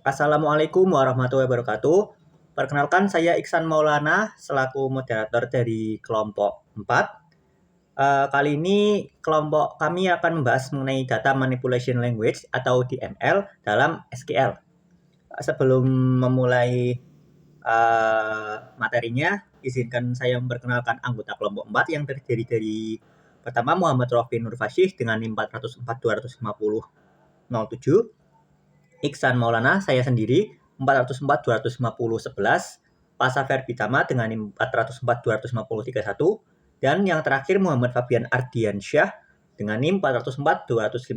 Assalamualaikum warahmatullahi wabarakatuh. Perkenalkan saya Iksan Maulana selaku moderator dari kelompok 4. Kali ini kelompok kami akan membahas mengenai Data Manipulation Language atau DML dalam SQL. Sebelum memulai materinya, izinkan saya memperkenalkan anggota kelompok 4 yang terdiri dari pertama Muhammad Rofi Nur Fasyih dengan NIM 404-250-07, Iksan Maulana, saya sendiri 404-250-11, Pasaver Pitama dengan NIM 404-250-31, dan yang terakhir Muhammad Fabian Ardiansyah dengan NIM 404-250-36.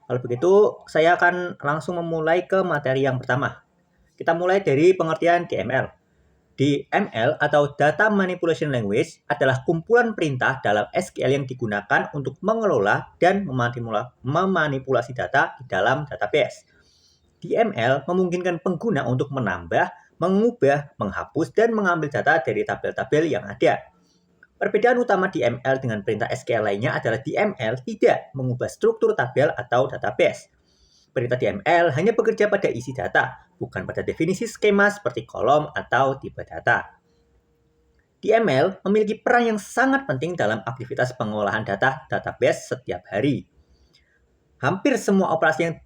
Kalau begitu, saya akan langsung memulai ke materi yang pertama. Kita mulai dari pengertian DML. DML atau Data Manipulation Language adalah kumpulan perintah dalam SQL yang digunakan untuk mengelola dan memanipulasi data di dalam database. DML memungkinkan pengguna untuk menambah, mengubah, menghapus, dan mengambil data dari tabel-tabel yang ada. Perbedaan utama DML dengan perintah SQL lainnya adalah DML tidak mengubah struktur tabel atau database. Perintah DML hanya bekerja pada isi data, bukan pada definisi skema seperti kolom atau tipe data. DML memiliki peran yang sangat penting dalam aktivitas pengolahan data database setiap hari. Hampir semua operasi yang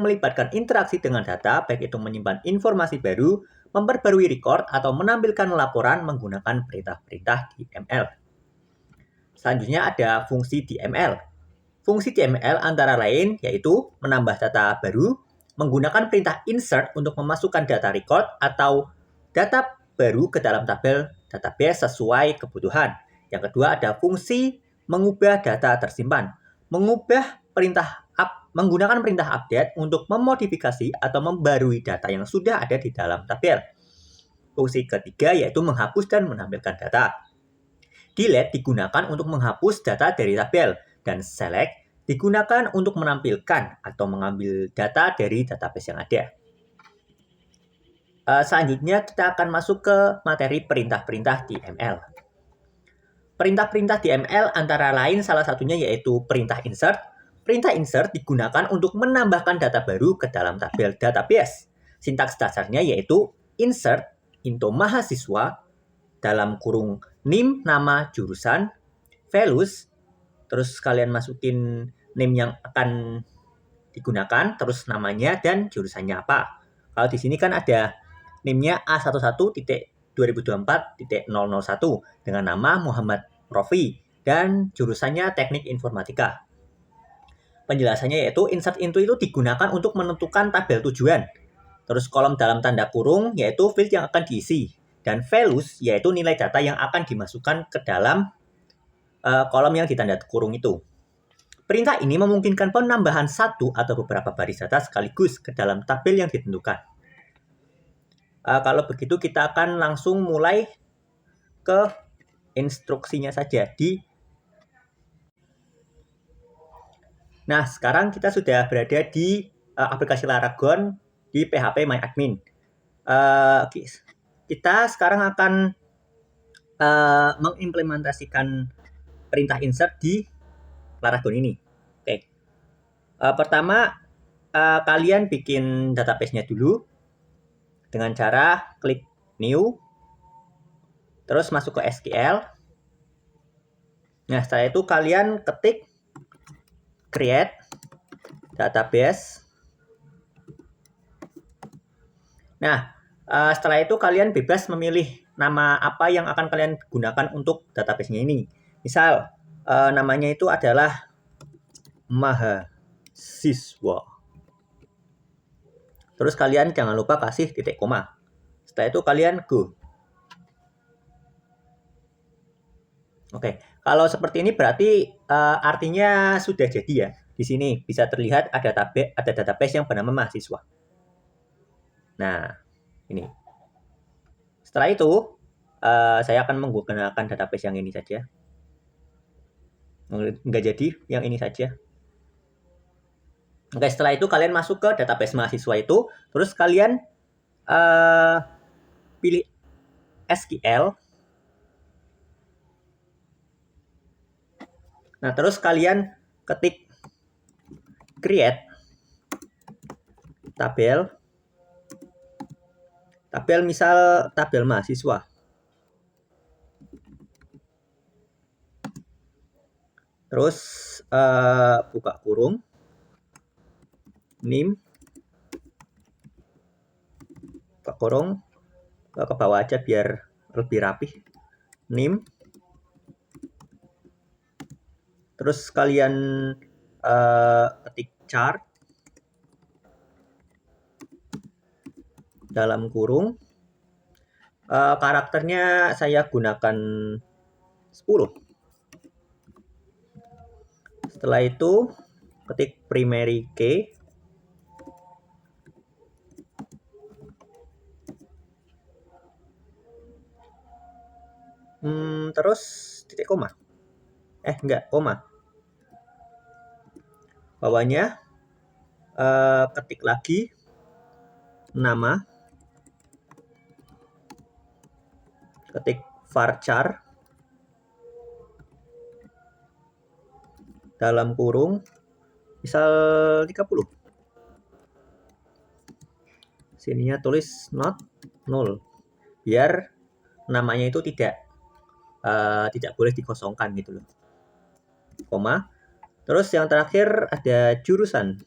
melibatkan interaksi dengan data, baik itu menyimpan informasi baru, memperbarui record, atau menampilkan laporan menggunakan perintah-perintah DML. Selanjutnya ada fungsi DML. Fungsi DML antara lain yaitu menambah data baru, menggunakan perintah insert untuk memasukkan data record atau data baru ke dalam tabel database sesuai kebutuhan. Yang kedua ada fungsi mengubah data tersimpan, menggunakan perintah update untuk memodifikasi atau membarui data yang sudah ada di dalam tabel. Fungsi ketiga yaitu menghapus dan menampilkan data. Delete digunakan untuk menghapus data dari tabel, dan select digunakan untuk menampilkan atau mengambil data dari database yang ada. Selanjutnya kita akan masuk ke materi perintah-perintah DML. Perintah-perintah DML antara lain salah satunya yaitu perintah insert. Perintah insert digunakan untuk menambahkan data baru ke dalam tabel database. Sintaks dasarnya yaitu insert into mahasiswa dalam kurung NIM nama jurusan, values, terus kalian masukin name yang akan digunakan, terus namanya dan jurusannya apa. Kalau di sini kan ada name-nya A11.2024.001 dengan nama Muhammad Rofi dan jurusannya Teknik Informatika. Penjelasannya yaitu insert into itu digunakan untuk menentukan tabel tujuan. Terus kolom dalam tanda kurung yaitu field yang akan diisi. Dan values yaitu nilai data yang akan dimasukkan ke dalam kolom yang ditanda kurung itu. Perintah ini memungkinkan penambahan satu atau beberapa baris data sekaligus ke dalam tabel yang ditentukan. Kalau begitu kita akan langsung mulai ke instruksinya saja. Nah, sekarang kita sudah berada di aplikasi Laragon di PHP MyAdmin. Kita sekarang akan mengimplementasikan perintah insert di Laragon ini. Oke. Pertama, kalian bikin database-nya dulu dengan cara klik new, terus masuk ke SQL. Nah, setelah itu kalian ketik create database. Nah, setelah itu kalian bebas memilih nama apa yang akan kalian gunakan untuk database-nya ini. Misal, namanya itu adalah mahasiswa. Terus kalian jangan lupa kasih titik koma. Setelah itu kalian go. Oke, kalau seperti ini berarti artinya sudah jadi ya. Di sini bisa terlihat ada database yang bernama mahasiswa. Nah, ini. Setelah itu, saya akan menggunakan database yang ini saja. Nggak jadi, yang ini saja. Oke, setelah itu kalian masuk ke database mahasiswa itu, terus kalian pilih SQL. Nah, terus kalian ketik create tabel misal tabel mahasiswa. Terus buka kurung, NIM, buka kurung, ke bawah aja biar lebih rapih, NIM. Terus kalian ketik chart dalam kurung, karakternya saya gunakan 10. Setelah itu ketik primary key, terus titik koma, enggak koma, bawahnya ketik lagi nama, ketik varchar dalam kurung misal 30. Sininya tulis not null biar namanya itu tidak boleh dikosongkan gitu loh. Koma. Terus yang terakhir ada jurusan.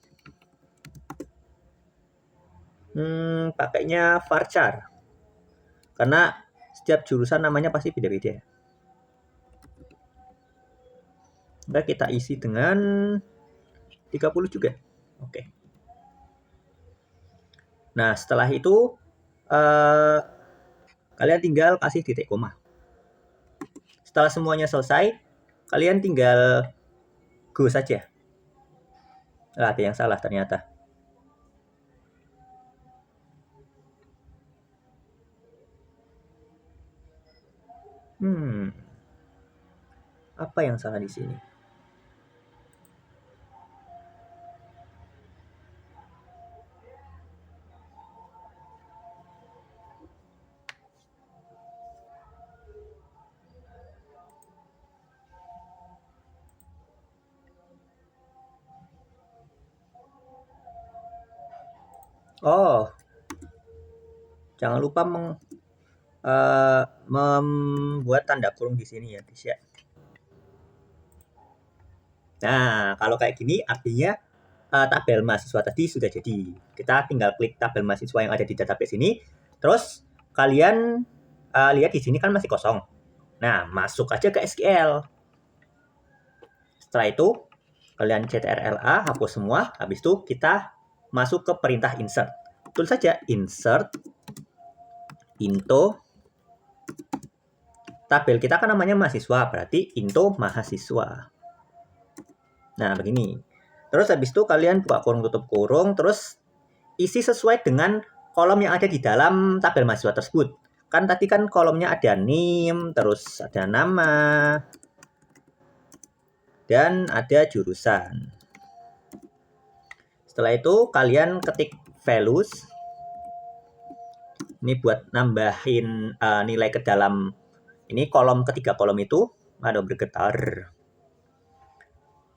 Pakainya varchar. Karena setiap jurusan namanya pasti beda-beda. Nah, kita isi dengan 30 juga. Oke. Nah, setelah itu kalian tinggal kasih titik koma. Setelah semuanya selesai, kalian tinggal go saja. Ada yang salah ternyata. Apa yang salah di sini? Oh, jangan lupa membuat tanda kurung di sini ya, guys ya. Nah, kalau kayak gini artinya tabel mahasiswa tadi sudah jadi. Kita tinggal klik tabel mahasiswa yang ada di database ini. Terus kalian lihat di sini kan masih kosong. Nah, masuk aja ke SQL. Setelah itu kalian CTRL-A, hapus semua. Habis itu kita masuk ke perintah insert. Tulis saja insert into tabel kita kan namanya mahasiswa, berarti into mahasiswa. Nah, begini. Terus habis itu kalian buka kurung tutup kurung, terus isi sesuai dengan kolom yang ada di dalam tabel mahasiswa tersebut. Kan tadi kan kolomnya ada NIM, terus ada nama, dan ada jurusan. Setelah itu kalian ketik values. Ini buat nambahin nilai ke dalam ini kolom, ketiga kolom itu. Ada bergetar.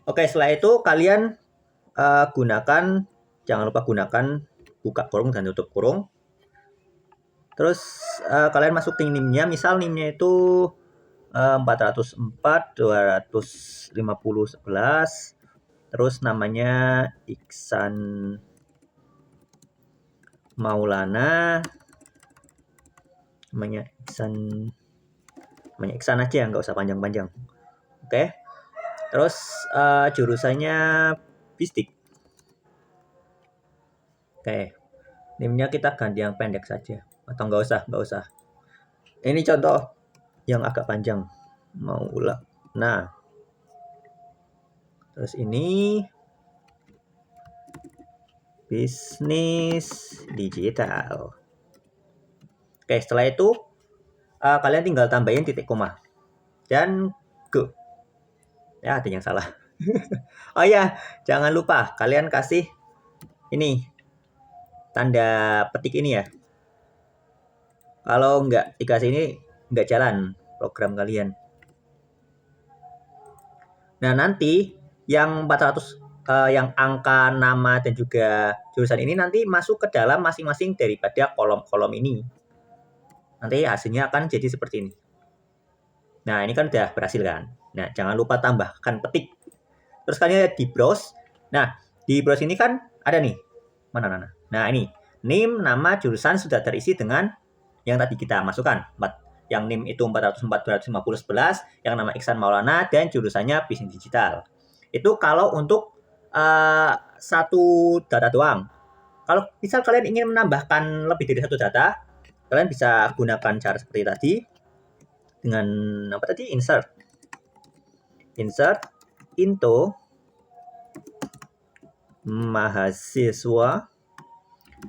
Oke, setelah itu kalian jangan lupa gunakan buka kurung dan tutup kurung. Terus kalian masukin NIM-nya, misal NIM-nya itu 404 250 11. Terus namanya Iksan Maulana. Namanya Iksan aja, nggak usah panjang-panjang. Oke. Terus jurusannya Bistik. Oke. NIM-nya kita ganti yang pendek saja. Atau nggak usah. Ini contoh yang agak panjang. Nah. Terus ini bisnis digital. Oke, setelah itu kalian tinggal tambahin titik koma. Dan go. Ya, ada yang salah. Oh ya, jangan lupa kalian kasih ini tanda petik ini ya. Kalau nggak dikasih ini, nggak jalan program kalian. Nah, nanti yang 400 yang angka, nama, dan juga jurusan ini nanti masuk ke dalam masing-masing daripada kolom-kolom ini. Nanti hasilnya akan jadi seperti ini. Nah, ini kan udah berhasil kan? Nah, jangan lupa tambahkan petik. Terus kalian lihat di browse. Nah, di browse ini kan ada nih. Mana? Nah, ini. Name, nama, jurusan sudah terisi dengan yang tadi kita masukkan. Yang NIM itu 404 250 11, yang nama Iksan Maulana, dan jurusannya Bisnis Digital. Itu kalau untuk satu data doang. Kalau misal kalian ingin menambahkan lebih dari satu data, kalian bisa gunakan cara seperti tadi dengan apa tadi? Insert into mahasiswa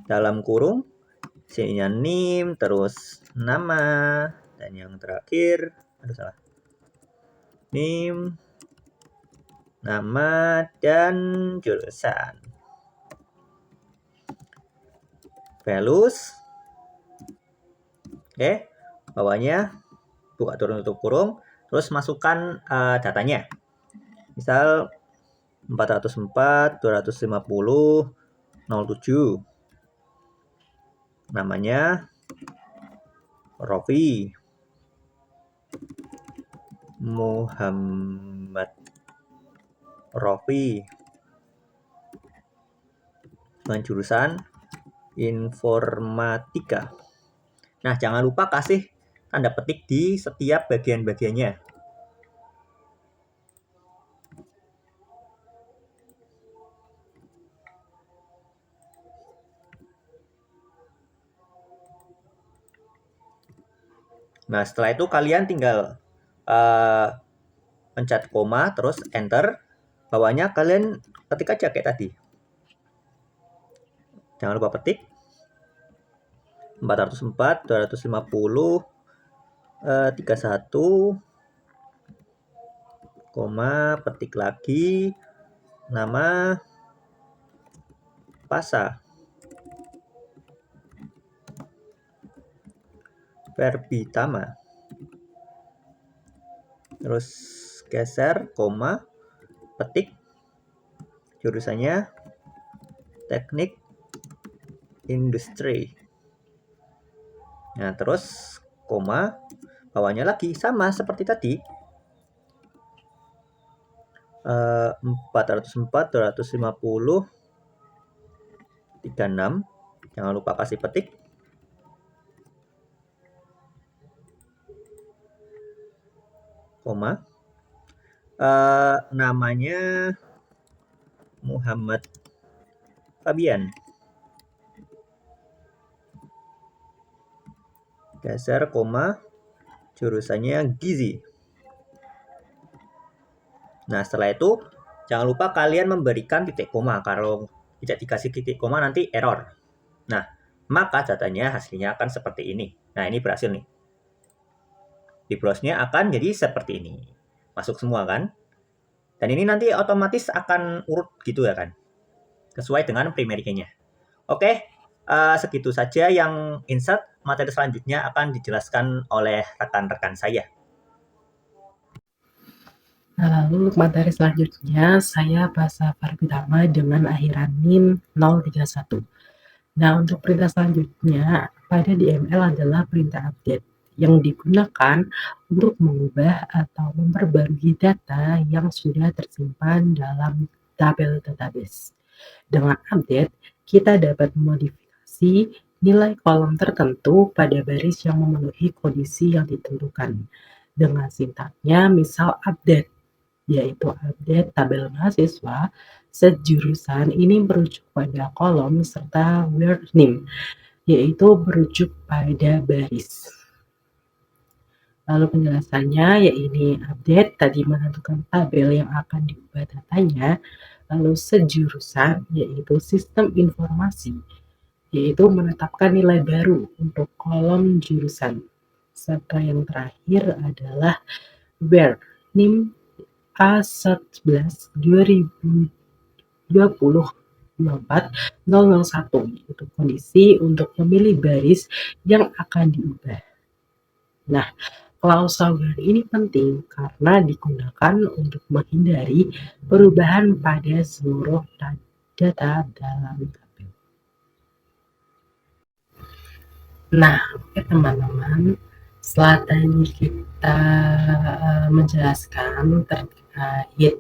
dalam kurung sininya NIM, terus nama, dan yang terakhir NIM, nama, dan jurusan. Values. Oke, bawahnya buka turun tutup kurung, terus masukkan datanya. Misal 404 250 07. Namanya Rofi Muhammad Rofi, dengan jurusan informatika. Nah, jangan lupa kasih tanda petik di setiap bagian-bagiannya. Nah, setelah itu kalian tinggal pencet koma, terus enter. Bawahnya kalian ketik aja kayak tadi. Jangan lupa petik 404 250 31, koma, petik lagi nama Pasa Verbitama, terus geser koma, petik jurusannya teknik industri. Nah, terus koma, bawahnya lagi sama seperti tadi. 404 250 36. Jangan lupa kasih petik. Koma. Namanya Muhammad Fabian. Geser koma, jurusannya gizi. Nah, setelah itu jangan lupa kalian memberikan titik koma. Kalau tidak dikasih titik koma nanti error. Nah, maka datanya hasilnya akan seperti ini. Nah, ini berhasil nih. Di browse-nya akan jadi seperti ini. Masuk semua kan? Dan ini nanti otomatis akan urut gitu ya kan? Sesuai dengan primary key-nya. Oke, segitu saja yang insert. Materi selanjutnya akan dijelaskan oleh rekan-rekan saya. Nah, lalu untuk materi selanjutnya, saya bahasa Verbitama dengan akhiran NIM 031. Nah, untuk perintah selanjutnya pada DML adalah perintah update yang digunakan untuk mengubah atau memperbarui data yang sudah tersimpan dalam tabel database. Dengan update, kita dapat memodifikasi nilai kolom tertentu pada baris yang memenuhi kondisi yang ditentukan. Dengan sintaknya, misal update, yaitu update tabel mahasiswa sejurusan ini merujuk pada kolom serta where name, yaitu merujuk pada baris. Lalu penjelasannya, yaitu update tadi menentukan tabel yang akan diubah datanya, lalu sejurusan yaitu sistem informasi, yaitu menetapkan nilai baru untuk kolom jurusan. Serta yang terakhir adalah where NIM A11 2020-24-001, yaitu kondisi untuk memilih baris yang akan diubah. Nah, Klausal ini penting karena digunakan untuk menghindari perubahan pada seluruh data dalam tabel. Nah, oke teman-teman, setelah tadi kita menjelaskan terkait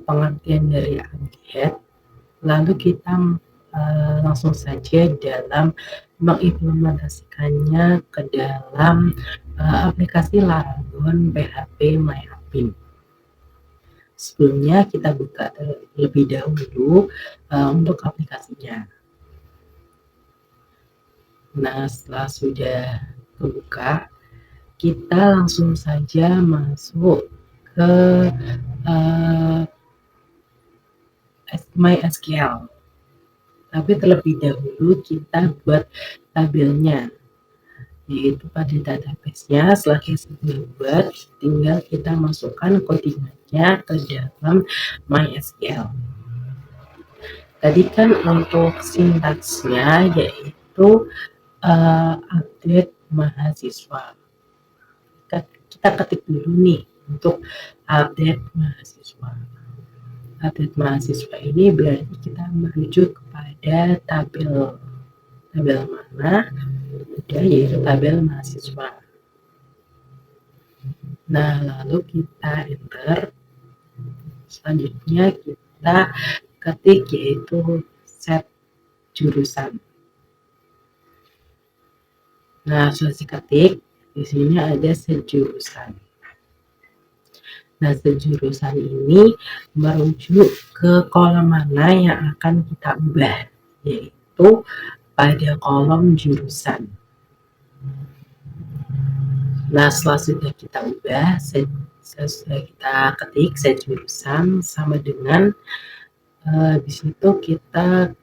pengertian dari update, lalu kita langsung saja dalam mengimplementasikannya ke dalam aplikasi Laragon PHP MyAdmin. Sebelumnya kita buka terlebih dahulu untuk aplikasinya. Nah, setelah sudah terbuka, kita langsung saja masuk ke MySQL. Tapi terlebih dahulu kita buat tabelnya, yaitu pada database-nya. Setelah kita buat, tinggal kita masukkan codingannya ke dalam MySQL. Tadi kan untuk sintaksnya yaitu update mahasiswa. Kita ketik dulu nih untuk update mahasiswa. Update mahasiswa ini berarti kita merujuk kepada tabel mana? Udah, yaitu tabel mahasiswa. Nah, lalu kita enter. Selanjutnya kita ketik yaitu set jurusan. Nah, sudah diketik, di sini ada set jurusan. Nah, sejurusan ini merujuk ke kolom mana yang akan kita ubah, yaitu pada kolom jurusan. Nah, setelah sudah kita ubah, sudah kita ketik sejurusan sama dengan di situ kita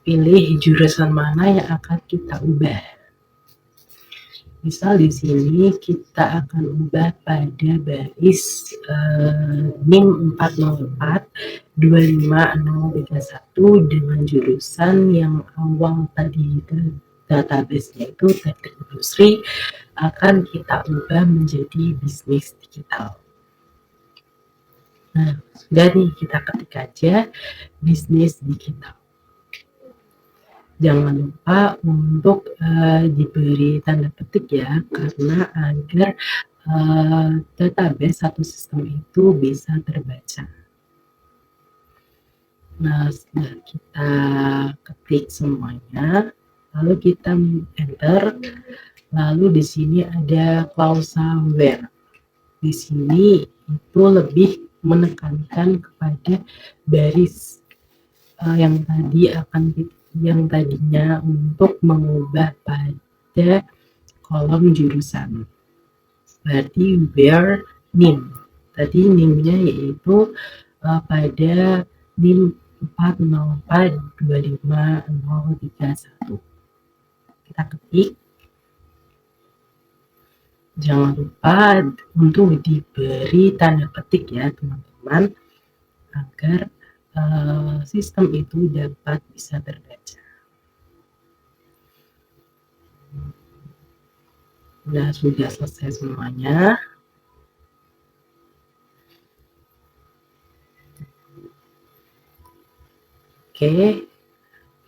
pilih jurusan mana yang akan kita ubah. Misal di sini kita akan ubah pada baris NIM 404 25031 dengan jurusan yang awal tadi database-nya itu teknik industri, akan kita ubah menjadi bisnis digital. Nah, sudah nih, kita ketik aja bisnis digital. Jangan lupa untuk diberi tanda petik ya, karena agar database satu sistem itu bisa terbaca. Nah, setelah kita ketik semuanya, lalu kita enter, lalu di sini ada klausa where. Di sini itu lebih menekankan kepada baris yang tadinya untuk mengubah pada kolom jurusan. Berarti where NIM. Tadi NIM-nya yaitu pada NIM 404-25031. Kita ketik. Jangan lupa untuk diberi tanda petik ya teman-teman, agar sistem itu dapat bisa terbaca. Nah, sudah selesai semuanya. Oke,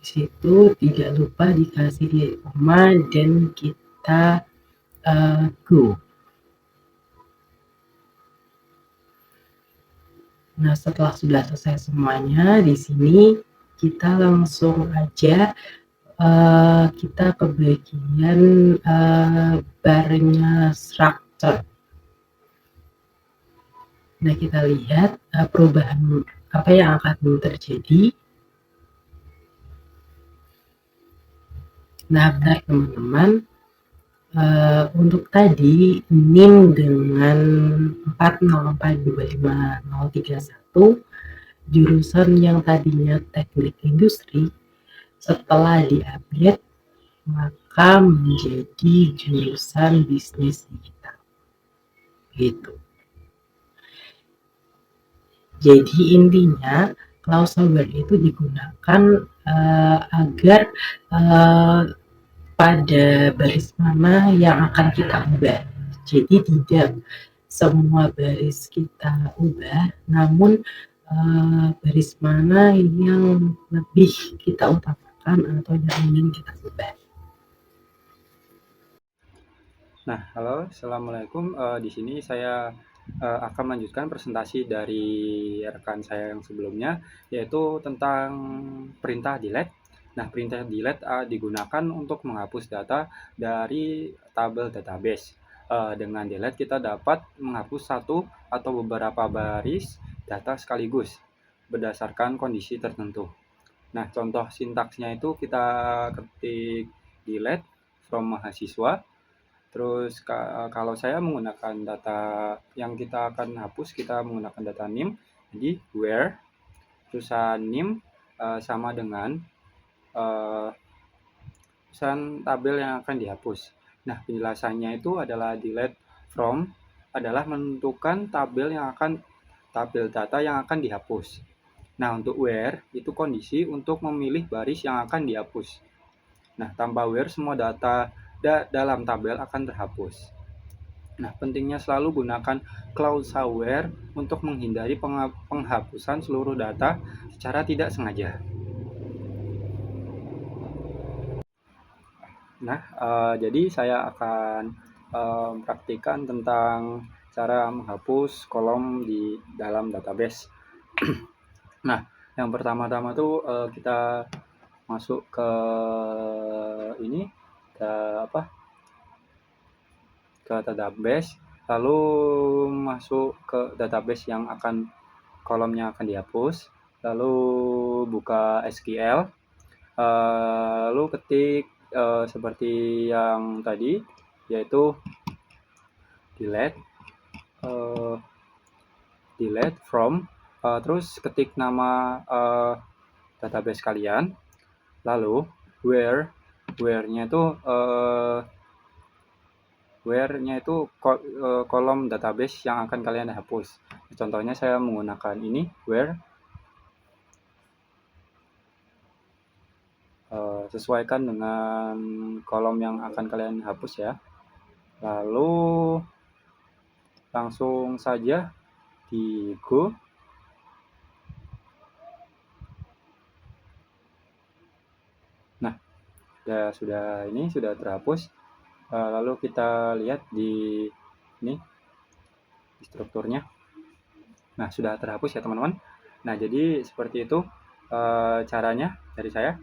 di situ tidak lupa dikasih koma dan kita go. Nah, setelah sudah selesai semuanya, di sini kita langsung aja kita ke bagian barnya structure. Nah, kita lihat perubahan apa yang akan terjadi. Nah, benar teman-teman, untuk tadi NIM dengan 404-25031 jurusan yang tadinya teknik industri, setelah diupdate maka menjadi jurusan bisnis digital gitu. Jadi intinya klausal where itu digunakan agar pada baris mana yang akan kita ubah. Jadi tidak semua baris kita ubah, namun baris mana yang lebih kita utamakan atau yang ingin kita ubah. Nah, halo, assalamualaikum. Di sini saya akan melanjutkan presentasi dari rekan saya yang sebelumnya, yaitu tentang perintah delete. Nah, perintah delete digunakan untuk menghapus data dari tabel database. Dengan delete kita dapat menghapus satu atau beberapa baris data sekaligus berdasarkan kondisi tertentu. Nah, contoh sintaksnya itu kita ketik delete from mahasiswa. Terus kalau saya menggunakan data yang kita akan hapus, kita menggunakan data NIM. Jadi where terusan NIM sama dengan terusan tabel yang akan dihapus. Nah, penjelasannya itu adalah delete from adalah menentukan tabel data yang akan dihapus. Nah, untuk where itu kondisi untuk memilih baris yang akan dihapus. Nah, tanpa where semua data dalam tabel akan terhapus. Nah, pentingnya selalu gunakan clause where untuk menghindari penghapusan seluruh data secara tidak sengaja. Nah, jadi saya akan praktikkan tentang cara menghapus kolom di dalam database. Nah, yang pertama-tama tuh kita masuk ke ini ke database, lalu masuk ke database yang kolomnya akan dihapus, lalu buka SQL, lalu ketik seperti yang tadi, yaitu delete from, terus ketik nama database kalian, lalu where-nya itu kolom database yang akan kalian hapus. Contohnya saya menggunakan ini where, sesuaikan dengan kolom yang akan kalian hapus ya. Lalu langsung saja di go. Nah, sudah terhapus. Lalu kita lihat di strukturnya. Nah, sudah terhapus ya teman-teman. Nah, jadi seperti itu caranya dari saya.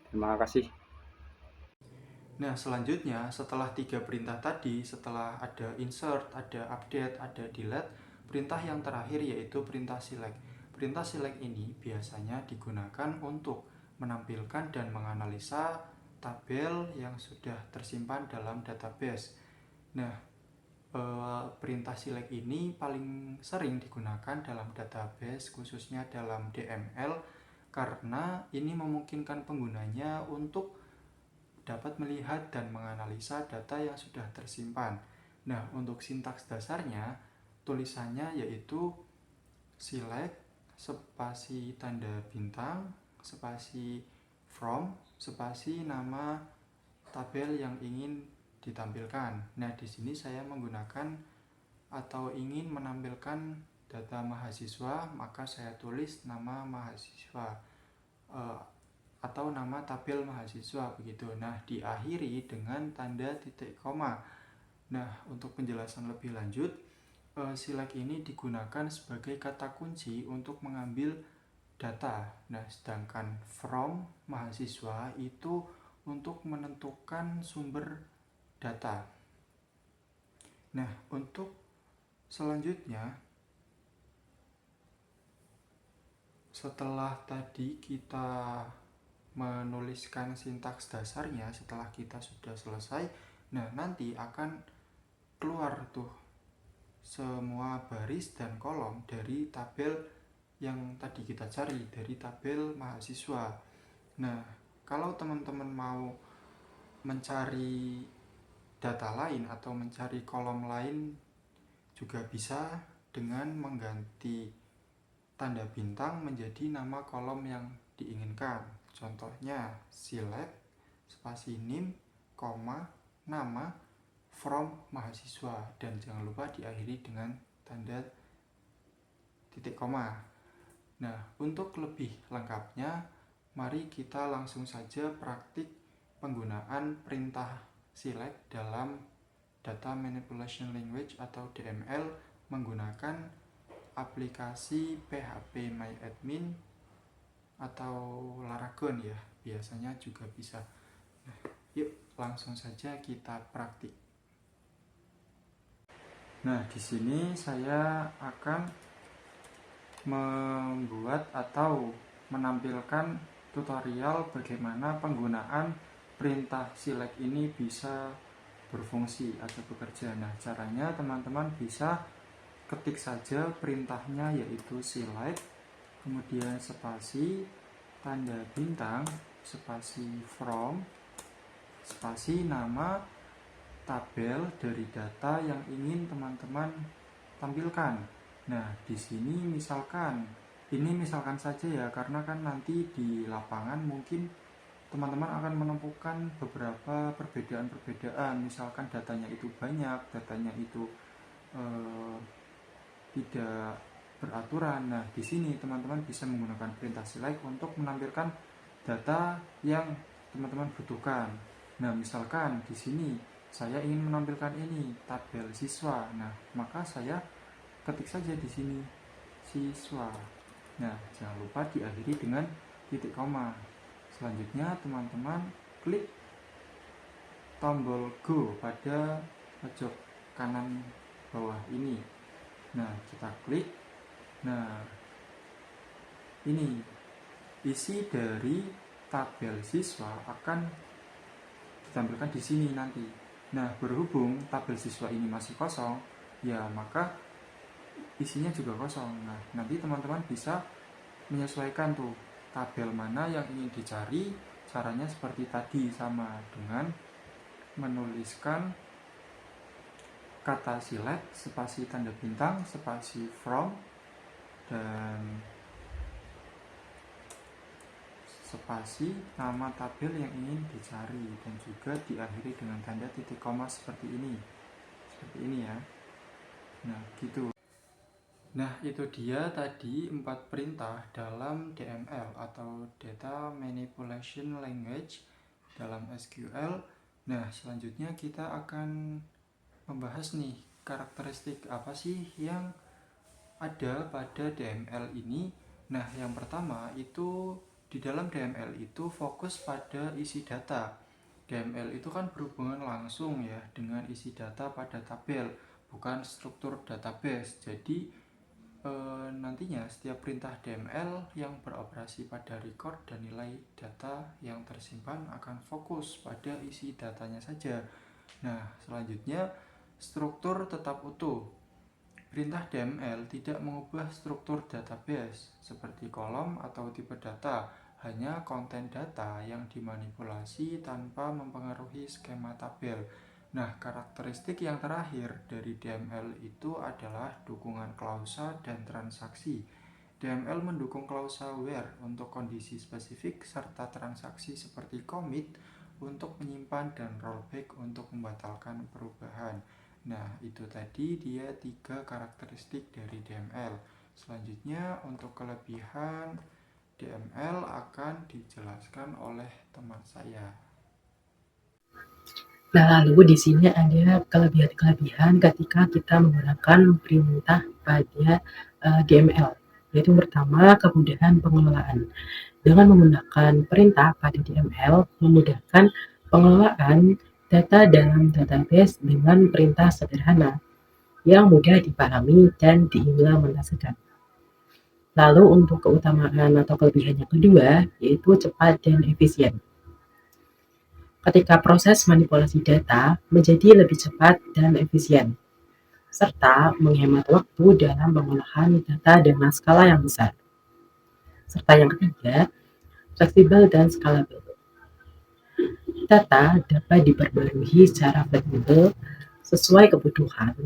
Terima kasih. Nah, selanjutnya setelah 3 perintah tadi, setelah ada insert, ada update, ada delete, perintah yang terakhir yaitu perintah select. Perintah select ini biasanya digunakan untuk menampilkan dan menganalisa tabel yang sudah tersimpan dalam database. Nah, perintah select ini paling sering digunakan dalam database, khususnya dalam DML, karena ini memungkinkan penggunanya untuk dapat melihat dan menganalisa data yang sudah tersimpan. Nah, untuk sintaks dasarnya, tulisannya yaitu select, spasi tanda bintang, spasi from, spasi nama tabel yang ingin ditampilkan. Nah, di sini saya menggunakan atau ingin menampilkan data mahasiswa, maka saya tulis nama mahasiswa atau nama tabel mahasiswa begitu. Nah, diakhiri dengan tanda titik koma. Nah, untuk penjelasan lebih lanjut, select ini digunakan sebagai kata kunci untuk mengambil data. Nah, sedangkan from mahasiswa itu untuk menentukan sumber data. Nah, untuk selanjutnya, setelah tadi kita menuliskan sintaks dasarnya, setelah kita sudah selesai, nah nanti akan keluar tuh semua baris dan kolom dari tabel yang tadi kita cari, dari tabel mahasiswa. Nah, kalau teman-teman mau mencari data lain atau mencari kolom lain juga bisa dengan mengganti tanda bintang menjadi nama kolom yang diinginkan. Contohnya select spasi nim, koma, nama, from mahasiswa, dan jangan lupa diakhiri dengan tanda titik koma. Nah, untuk lebih lengkapnya, mari kita langsung saja praktik penggunaan perintah select dalam Data Manipulation Language atau DML menggunakan aplikasi PHP MyAdmin atau Laragon ya, biasanya juga bisa. Nah, yuk langsung saja kita praktik. Nah, di sini saya akan membuat atau menampilkan tutorial bagaimana penggunaan perintah select ini bisa berfungsi atau bekerja. Nah, caranya teman-teman bisa ketik saja perintahnya, yaitu select, kemudian spasi, tanda bintang, spasi from, spasi nama tabel dari data yang ingin teman-teman tampilkan. Nah, di sini misalkan saja ya, karena kan nanti di lapangan mungkin teman-teman akan menemukan beberapa perbedaan-perbedaan, misalkan datanya itu banyak, datanya itu tidak beraturan. Nah, di sini teman-teman bisa menggunakan perintah select untuk menampilkan data yang teman-teman butuhkan. Nah, misalkan di sini saya ingin menampilkan ini tabel siswa. Nah, maka saya ketik saja di sini siswa. Nah, jangan lupa diakhiri dengan titik koma. Selanjutnya teman-teman klik tombol go pada pojok kanan bawah ini. Nah, kita klik. Nah, ini isi dari tabel siswa akan ditampilkan di sini nanti. Nah, berhubung tabel siswa ini masih kosong, ya maka isinya juga kosong. Nah, nanti teman-teman bisa menyesuaikan tuh tabel mana yang ingin dicari. Caranya seperti tadi, sama dengan menuliskan kata select, spasi tanda bintang, spasi from, dan spasi nama tabel yang ingin dicari, dan juga diakhiri dengan tanda titik koma seperti ini ya. Nah, gitu. Nah, itu dia tadi 4 perintah dalam DML atau Data Manipulation Language dalam SQL. Nah, selanjutnya kita akan membahas nih karakteristik apa sih yang ada pada DML ini. Nah, yang pertama itu di dalam DML itu fokus pada isi data. DML itu kan berhubungan langsung ya dengan isi data pada tabel, bukan struktur database. Jadi nantinya setiap perintah DML yang beroperasi pada record dan nilai data yang tersimpan akan fokus pada isi datanya saja. Nah, selanjutnya struktur tetap utuh. Perintah DML tidak mengubah struktur database seperti kolom atau tipe data, hanya konten data yang dimanipulasi tanpa mempengaruhi skema tabel. Nah, karakteristik yang terakhir dari DML itu adalah dukungan klausa dan transaksi. DML mendukung klausa where untuk kondisi spesifik serta transaksi seperti commit untuk menyimpan dan rollback untuk membatalkan perubahan. Nah, itu tadi dia 3 karakteristik dari DML. Selanjutnya untuk kelebihan DML akan dijelaskan oleh teman saya. Nah, lalu di sini ada kelebihan-kelebihan ketika kita menggunakan perintah pada DML. Yaitu pertama, kemudahan pengelolaan. Dengan menggunakan perintah pada DML, memudahkan pengelolaan data dalam database dengan perintah sederhana yang mudah dipahami dan diimplementasikan. Lalu untuk keutamaan atau kelebihan yang kedua, yaitu cepat dan efisien. Ketika proses manipulasi data menjadi lebih cepat dan efisien, serta menghemat waktu dalam pengolahan data dengan skala yang besar. Serta yang ketiga, fleksibel dan scalable. Data dapat diperbarui secara fleksibel sesuai kebutuhan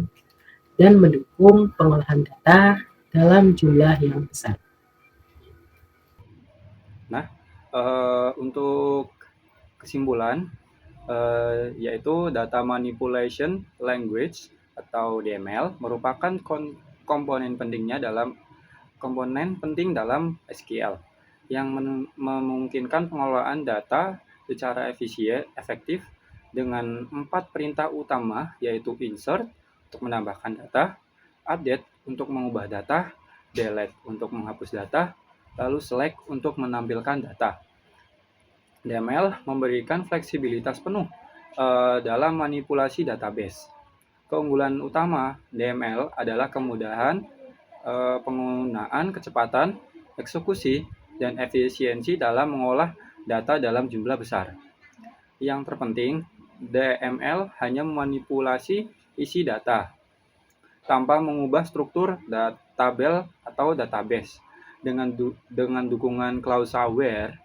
dan mendukung pengolahan data dalam jumlah yang besar. Nah, untuk kesimpulan, yaitu Data Manipulation Language atau DML merupakan komponen penting dalam SQL yang memungkinkan pengelolaan data secara efektif dengan 4 perintah utama, yaitu insert untuk menambahkan data, update untuk mengubah data, delete untuk menghapus data, lalu select untuk menampilkan data. DML memberikan fleksibilitas penuh dalam manipulasi database. Keunggulan utama DML adalah kemudahan penggunaan, kecepatan, eksekusi, dan efisiensi dalam mengolah data dalam jumlah besar. Yang terpenting, DML hanya memanipulasi isi data tanpa mengubah struktur tabel atau database. Dengan dukungan klausa where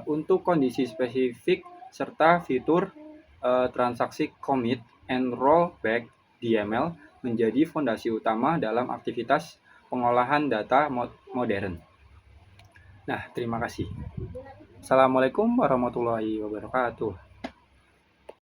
untuk kondisi spesifik serta fitur transaksi commit and rollback, DML menjadi fondasi utama dalam aktivitas pengolahan data modern. Nah, terima kasih. Assalamualaikum warahmatullahi wabarakatuh.